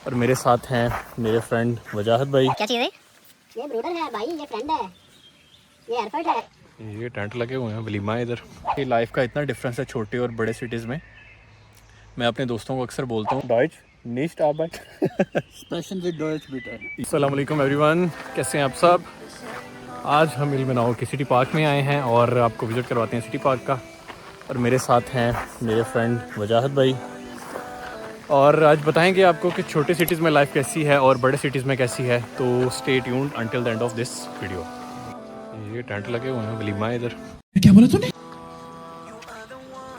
और मेरे साथ हैं मेरे फ्रेंड वजाहत भाई। क्या चीज़ है? ये ब्रूडर है भाई, ये फ्रेंड है, ये एयरफर्ट है। ये टेंट लगे हुए हैं, वलीमा है इधर। ये लाइफ का इतना डिफरेंस है छोटे और बड़े सिटीज़ में। मैं अपने दोस्तों को अक्सर बोलता हूँ डॉइच नीस्ट आर्बeit Sprechen Sie Deutsch bitte. अस्सलाम वालेकुम एवरीवन, कैसे हैं आप सब। आज हम इल्मिनाओ के सिटी पार्क में आए हैं और आपको विज़िट करवाते हैं सिटी पार्क का। और मेरे साथ हैं मेरे फ्रेंड वजाहत भाई और आज बताएंगे आपको कि छोटे सिटीज़ में लाइफ कैसी है और बड़े सिटीज़ में कैसी है। तो stay tuned until the end of this video. ये टेंट लगे हुए हैं, वलीमा है इधर। क्या बोला तूने?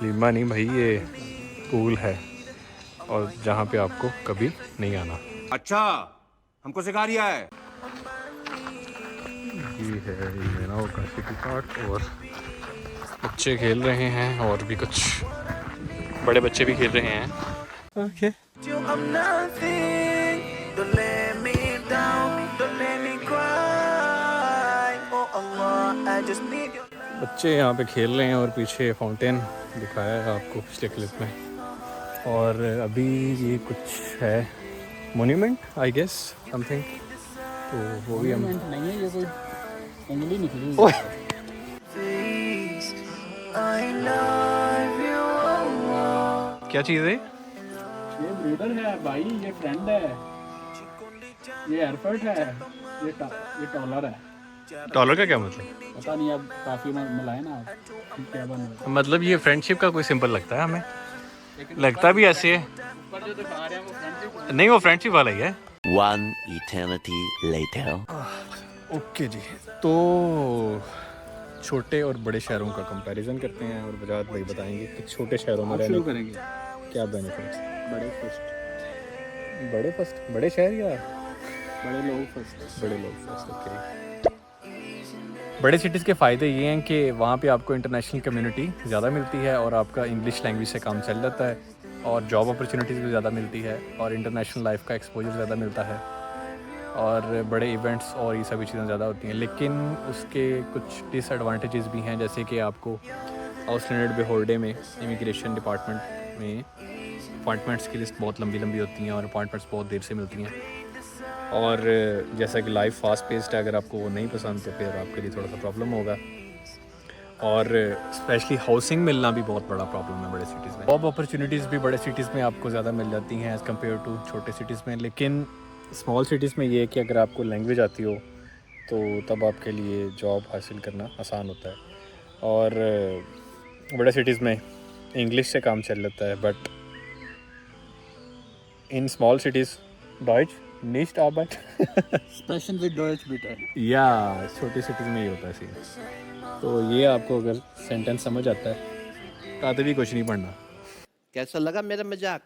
वलीमा नहीं भाई, ये पूल है और जहाँ पे आपको कभी नहीं आना। अच्छा, हमको सिखा रिया है। ये है इल्मिनाओ का सिटी पार्क और बच्चे खेल रहे हैं और भी कुछ बड़े बच्चे भी खेल रहे हैं। ओके बच्चे यहाँ पे खेल रहे हैं और पीछे फाउंटेन दिखाया है आपको पिछले क्लिप में। और अभी ये कुछ है मोन्यूमेंट आई गेस समथिंग, तो वो भी हम नहीं है, ये कोई उंगली निकली ओह! क्या चीज़ है? ये ब्रूडर है भाई, ये फ्रेंड है, ये एयरफर्ट है, ये टॉलर है। डॉलर का क्या मतलब? पता नहीं, अब काफी मिलाए ना आप, क्या बन मतलब ये फ्रेंडशिप का कोई सिंबल लगता है हमें, लगता भी ऐसे है। ऊपर जो दिखा रहे हैं वो फ्रेंडशिप। नहीं, वो फ्रेंडशिप वाला ही है। One eternity later. ओके जी, तो छोटे और बड़े शहरों का कंपैरिजन करते हैं और वजाहत भाई बताएंगे कि छोटे शहरों में आप रहने शुरू के करेंगे। क्या बेनिफिट्स। बड़े फर्स्ट, बड़े फर्स्ट, बड़े शहर या बड़े लोग फर्स्ट। बड़े लोग फर्स्ट? ओके। बड़े सिटीज़ के फ़ायदे ये हैं कि वहाँ पे आपको इंटरनेशनल कम्युनिटी ज़्यादा मिलती है और आपका इंग्लिश लैंग्वेज से काम चल जाता है और जॉब अपॉर्चुनिटीज़ भी ज़्यादा मिलती है और इंटरनेशनल लाइफ का एक्सपोजर ज़्यादा मिलता है और बड़े इवेंट्स और ये सभी चीज़ें ज़्यादा होती हैं। लेकिन उसके कुछ डिसएडवांटेजेस भी हैं, जैसे कि आपको हाउस लैंडेड बेहोल्डे में इमिग्रेशन डिपार्टमेंट में अपॉइंटमेंट्स की लिस्ट बहुत लंबी लंबी होती हैं और अपॉइंटमेंट्स बहुत देर से मिलती हैं। और जैसा कि लाइफ फास्ट पेस्ड है, अगर आपको वो नहीं पसंद तो फिर आपके लिए थोड़ा सा प्रॉब्लम होगा। और स्पेशली हाउसिंग मिलना भी बहुत बड़ा प्रॉब्लम है बड़े सिटीज़ में। जॉब अपॉर्चुनिटीज़ भी बड़े सिटीज़ में आपको ज़्यादा मिल जाती हैं एज़ कम्पेयर टू छोटे सिटीज़ में। लेकिन स्मॉल सिटीज़ में ये है कि अगर आपको लैंग्वेज आती हो तो तब आपके लिए जॉब हासिल करना आसान होता है। और बड़े सिटीज़ में इंग्लिश से काम चल जाता है, बट इन स्मॉल सिटीज़ डॉइच नीस्ट आर्बeit Sprechen Sie Deutsch bitte. या छोटी सिटीज़ में ही होता है सीन। तो ये आपको अगर सेंटेंस समझ आता है तो आते भी कुछ नहीं पढ़ना। कैसा लगा मेरा मजाक?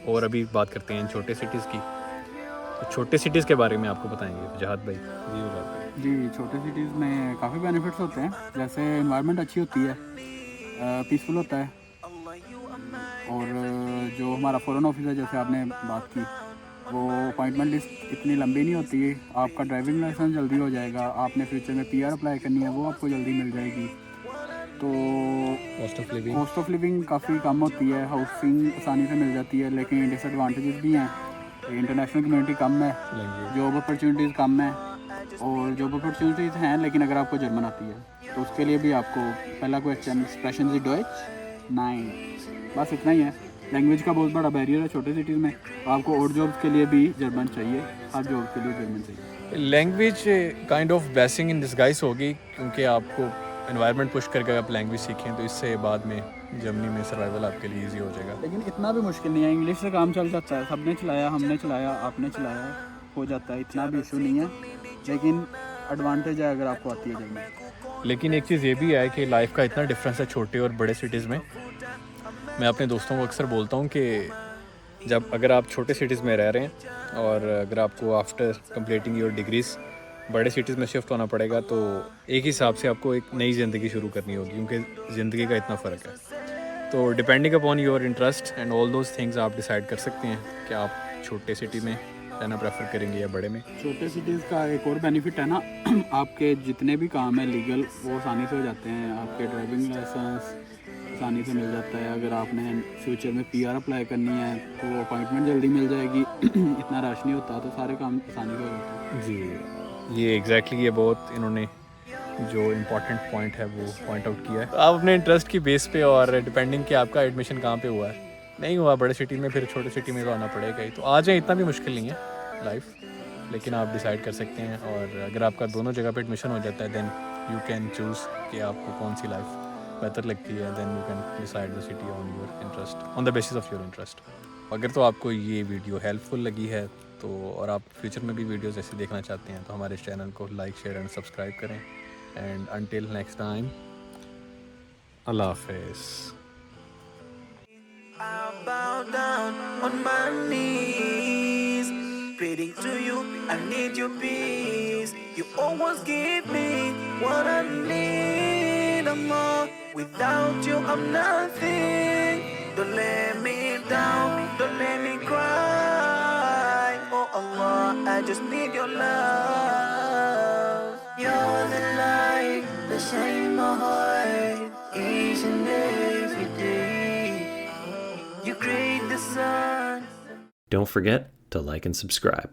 और अभी बात करते हैं छोटे सिटीज़ की। तो छोटे सिटीज़ के बारे में आपको बताएंगे वजाहत भाई। जी वजाहत भाई। जी, छोटे सिटीज़ में काफ़ी बेनिफिट्स होते हैं, जैसे इन्वायरमेंट अच्छी होती है, पीसफुल होता है। और जो हमारा फ़ॉरेन ऑफिस है, जैसे आपने बात की, वो अपॉइंटमेंट लिस्ट इतनी लंबी नहीं होती है। आपका ड्राइविंग लाइसेंस जल्दी हो जाएगा, आपने फ्यूचर में पीआर अप्लाई करनी है वो आपको जल्दी मिल जाएगी। तो कॉस्ट ऑफ लिविंग काफ़ी कम होती है, हाउसिंग आसानी से मिल जाती है। लेकिन डिसएडवांटेजेस भी हैं, इंटरनेशनल कम्युनिटी कम है, जॉब अपॉर्चुनिटीज़ कम है। और जॉब अपॉर्चुनिटीज़ हैं, लेकिन अगर आपको जर्मन आती है तो उसके लिए भी आपको पहला क्वेश्चन स्प्रेशन ज़ी डॉइच 9, बस इतना ही है। लैंग्वेज का बहुत बड़ा बैरियर है छोटे सिटीज़ में। आपको और जॉब्स के लिए भी जर्मन चाहिए, हर जॉब के लिए जर्मन चाहिए। Language kind of blessing in disguise होगी, क्योंकि आपको एनवायरनमेंट पुश करके आप लैंग्वेज सीखें तो इससे बाद में जर्मनी में सर्वाइवल आपके लिए इजी हो जाएगा। लेकिन इतना भी मुश्किल नहीं है, इंग्लिश से काम चल जाता है। सबने चलाया, हमने चलाया, आपने चलाया, हो जाता है, इतना भी इशू नहीं है। लेकिन एडवांटेज है अगर आपको आती है जर्मन। लेकिन एक चीज़ ये भी है कि लाइफ का इतना डिफरेंस है छोटे और बड़े सिटीज़ में। मैं अपने दोस्तों को अक्सर बोलता हूँ कि जब अगर आप छोटे सिटीज़ में रह रहे हैं और अगर आपको आफ्टर कंप्लीटिंग योर डिग्रीज़ बड़े सिटीज़ में शिफ्ट होना पड़ेगा तो एक ही हिसाब से आपको एक नई ज़िंदगी शुरू करनी होगी, क्योंकि ज़िंदगी का इतना फ़र्क है। तो depending upon your interest and all those things आप डिसाइड कर सकते हैं कि आप छोटे सिटी में रहना प्रेफर करेंगे या बड़े में। छोटे सिटीज़ का एक और बेनिफिट है ना, आपके जितने भी काम है लीगल वो आसानी से हो जाते हैं। आपके ड्राइविंग लाइसेंस आसानी से मिल जाता है। अगर आपने फ्यूचर में PR अप्लाई करनी है तो वो अपॉइंटमेंट जल्दी मिल जाएगी। इतना रश नहीं होता, तो सारे काम आसानी से हो जाते हैं। जी, ये एग्जैक्टली ये बहुत इन्होंने जो इम्पोर्टेंट पॉइंट है वो पॉइंट आउट किया है। आप अपने इंटरेस्ट की बेस पे और डिपेंडिंग कि आपका एडमिशन कहाँ पे हुआ है, नहीं हुआ बड़े सिटी में, फिर छोटे सिटी में तो आना पड़ेगा ही। तो आ जाए, इतना भी मुश्किल नहीं है लाइफ, लेकिन आप डिसाइड कर सकते हैं। और अगर आपका दोनों जगह पे एडमिशन हो जाता है देन यू कैन चूज़ कि आपको कौन सी लाइफ बेहतर लगती है। Then you can decide the city on your interest, on the basis of your interest. अगर तो आपको ये वीडियो हेल्पफुल लगी है तो, और आप फ्यूचर में भी वीडियोस ऐसे देखना चाहते हैं, तो हमारे चैनल को लाइक, शेयर एंड सब्सक्राइब करें। एंड अंटिल नेक्स्ट टाइम, अल्लाह हाफिज़। I bow down on my knees, pleading to you, I need your peace. You always give me what I need, more. Without you, I'm nothing. Don't let me down, don't let me cry. Oh Allah, I just need your love. You're the light that shines my heart each and every day. You create the sun. Don't forget to like and subscribe.